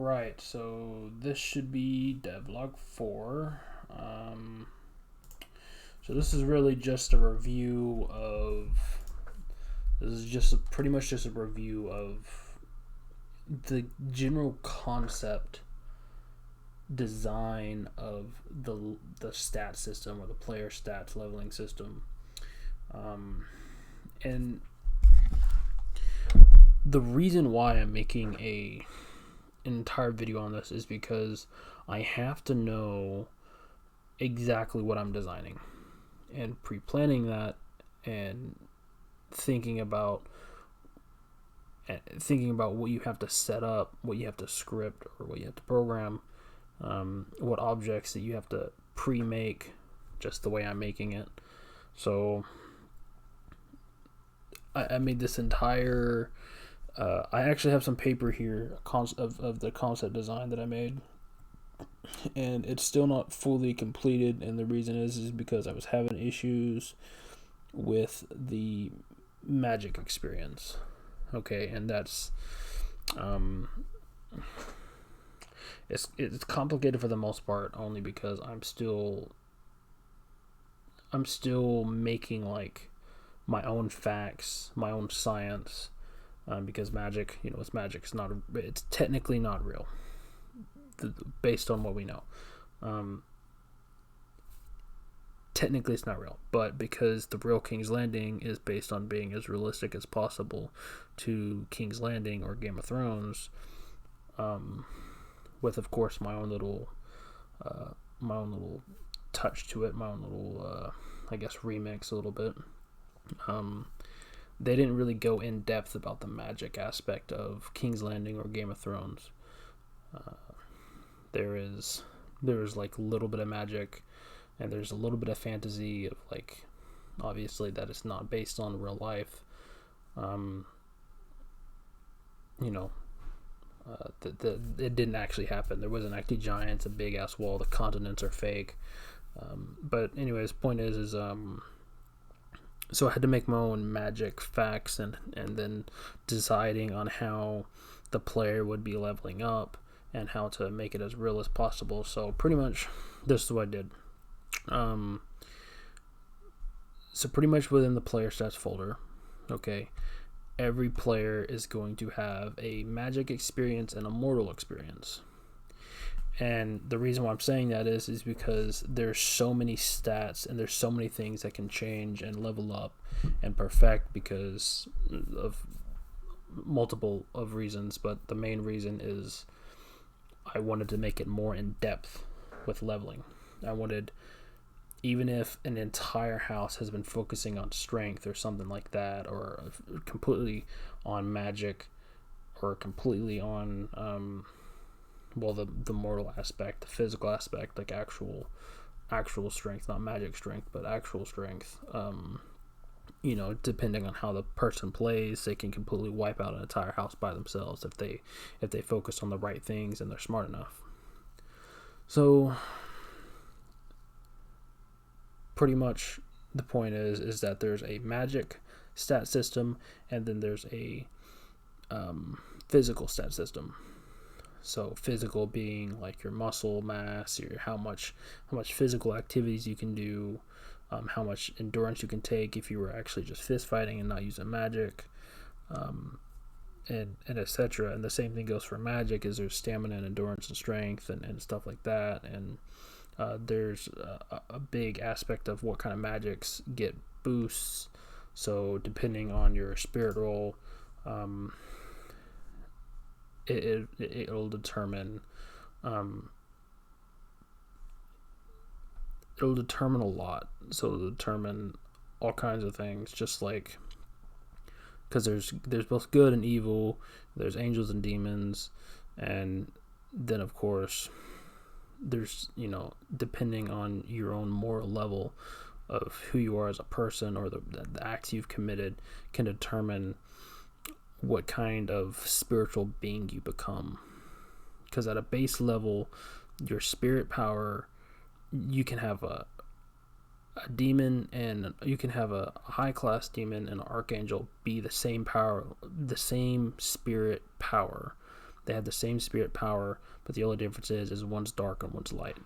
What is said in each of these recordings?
Alright, so this should be devlog 4. Um, so this is really just a review of. This is pretty much just a review of the general concept design of the stat system, or the player stats leveling system. And the reason why I'm making an entire video on this is because I have to know exactly what I'm designing, and pre-planning that, and thinking about what you have to set up, what you have to script, or what you have to program, what objects that you have to pre-make just the way I'm making it. So I made this entire I actually have some paper here of the concept design that I made, and it's still not fully completed, and the reason is because I was having issues with the magic experience. Okay, and that's it's complicated for the most part, only because I'm still making like my own facts, my own science, because magic, it's magic. It's technically not real, based on what we know. Technically it's not real, but because the real King's Landing is based on being as realistic as possible to King's Landing or Game of Thrones, with of course my own little touch to it, my own little I guess remix a little bit. They didn't really go in depth about the magic aspect of King's Landing or Game of Thrones. There's like a little bit of magic, and there's a little bit of fantasy of, like, obviously that it's not based on real life. It didn't actually happen. There wasn't actually giants, a big ass wall. The continents are fake. But anyways, point is so I had to make my own magic facts, and then deciding on how the player would be leveling up and how to make it as real as possible. So pretty much this is what I did. So pretty much within the player stats folder, okay, every player is going to have a magic experience and a mortal experience. And the reason why I'm saying that is because there's so many stats, and there's so many things that can change and level up and perfect because of multiple of reasons. But the main reason is I wanted to make it more in depth with leveling. I wanted, even if an entire house has been focusing on strength or something like that, or completely on magic, or completely on the mortal aspect, the physical aspect, like actual strength, not magic strength, but actual strength. Depending on how the person plays, they can completely wipe out an entire house by themselves if they focus on the right things and they're smart enough. So pretty much the point is that there's a magic stat system, and then there's a physical stat system. So physical being like your muscle mass, your how much physical activities you can do, how much endurance you can take if you were actually just fist fighting and not using magic, and etc. And the same thing goes for magic. Is there's stamina and endurance and strength and stuff like that. And there's a big aspect of what kind of magics get boosts. So depending on your spirit roll, it'll determine a lot. So it'll determine all kinds of things, just like, because there's both good and evil, there's angels and demons, and then of course there's, depending on your own moral level of who you are as a person, or the acts you've committed, can determine what kind of spiritual being you become. Because at a base level, your spirit power, you can have a demon, and you can have a high class demon and an archangel be the same power, the same spirit power, They have the same spirit power, but the only difference is one's dark and one's light.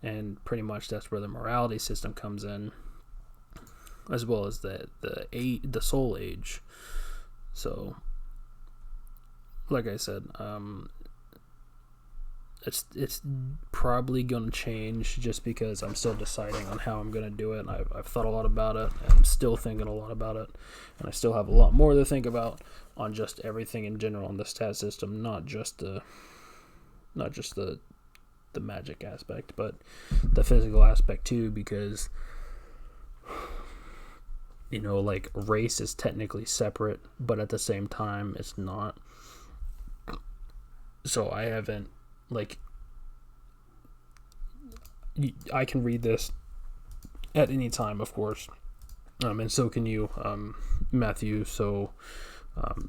And pretty much that's where the morality system comes in, as well as the soul age. So, like I said, it's probably going to change just because I'm still deciding on how I'm going to do it. And I've thought a lot about it, and I'm still thinking a lot about it, and I still have a lot more to think about on just everything in general on the stat system, not just the magic aspect, but the physical aspect too, because like race is technically separate, but at the same time it's not. So I haven't, like, I can read this at any time, of course, and so can you, Matthew. So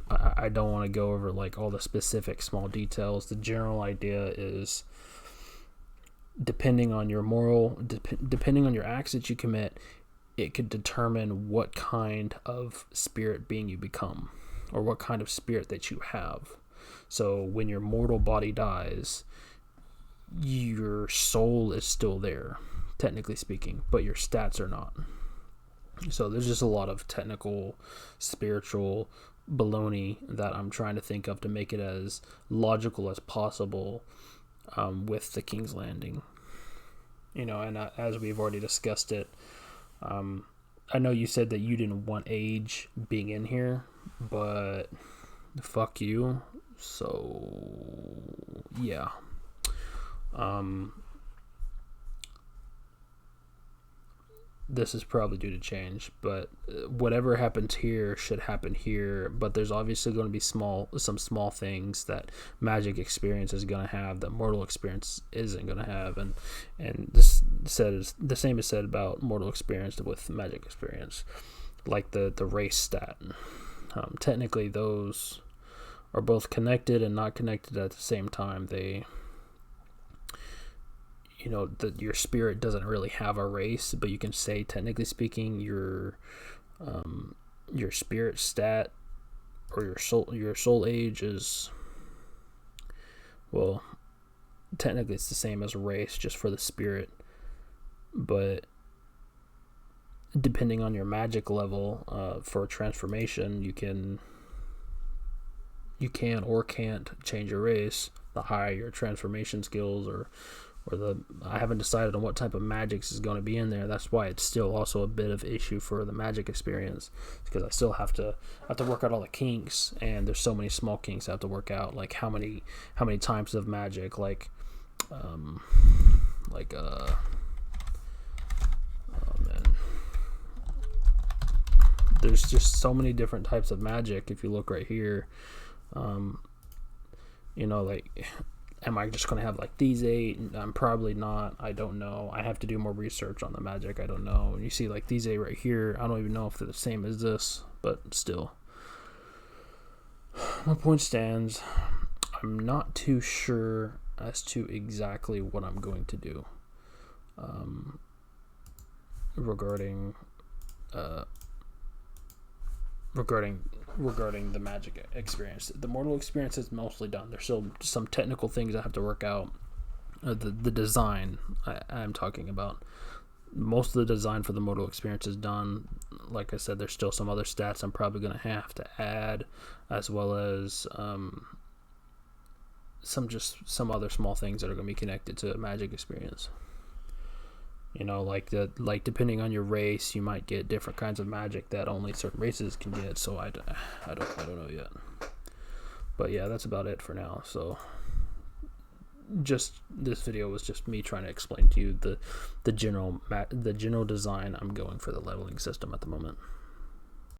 I don't want to go over like all the specific small details. The general idea is, depending on your depending on your acts that you commit, it could determine what kind of spirit being you become, or what kind of spirit that you have. So when your mortal body dies, your soul is still there, technically speaking, but your stats are not. So there's just a lot of technical, spiritual baloney that I'm trying to think of to make it as logical as possible with the King's Landing. And as we've already discussed it, I know you said that you didn't want age being in here, but fuck you. So yeah, this is probably due to change, but whatever happens here should happen here. But there's obviously going to be some small things that magic experience is going to have that mortal experience isn't going to have, and this says the same is said about mortal experience with magic experience, like the race stat. Technically, those are both connected and not connected at the same time. They, that your spirit doesn't really have a race, but you can say, technically speaking, your spirit stat or your soul age is, well, technically it's the same as race, just for the spirit. But depending on your magic level for transformation, you can or can't change your race. The higher your transformation skills, or I haven't decided on what type of magics is going to be in there. That's why it's still also a bit of issue for the magic experience, because I still have to work out all the kinks, and there's so many small kinks I have to work out, like how many types of magic, oh man, there's just so many different types of magic. If you look right here, am I just going to have like these 8? I'm probably not. I don't know. I have to do more research on the magic. I don't know. And you see like these 8 right here. I don't even know if they're the same as this, but still. My point stands. I'm not too sure as to exactly what I'm going to do regarding the magic experience. The mortal experience is mostly done. There's still some technical things I have to work out. The design I'm talking about. Most of the design for the mortal experience is done. Like I said, there's still some other stats I'm probably going to have to add, as well as some other small things that are going to be connected to a magic experience. Like depending on your race, you might get different kinds of magic that only certain races can get. So I don't know yet. But yeah, that's about it for now. So just this video was just me trying to explain to you the general design I'm going for the leveling system at the moment.